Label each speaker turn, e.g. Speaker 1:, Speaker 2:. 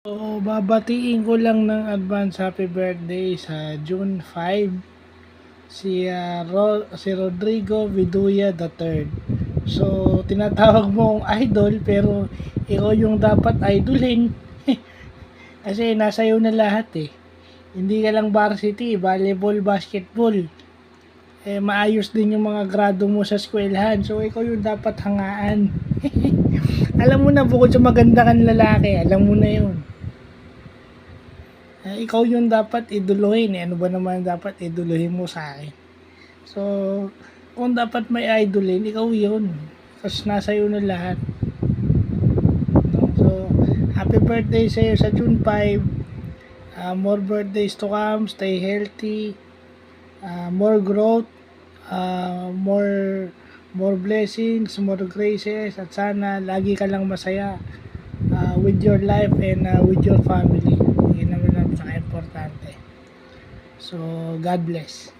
Speaker 1: So, babatiin ko lang ng advance happy birthday sa June 5 si Rodrigo Viduya III. So, tinatawag mo akong idol pero ikaw yung dapat idolin. Kasi nasa iyo na lahat eh. Hindi ka lang varsity, volleyball, basketball. Maayos din yung mga grado mo sa eskwelahan. So, ikaw yung dapat hangaan. Alam mo na, bukod sa maganda kang lalaki, alam mo na yun. Ikaw yung dapat iduluhin. Ano ba naman dapat iduluhin mo sa akin? So, kung dapat may idolin, ikaw yun. Kasi nasa iyo na lahat. No? So, happy birthday sa iyo sa June 5. More birthdays to come. Stay healthy. More growth. More blessings, more graces. At sana lagi ka lang masaya with your life and with your family. Yun naman ang importante. So, God bless.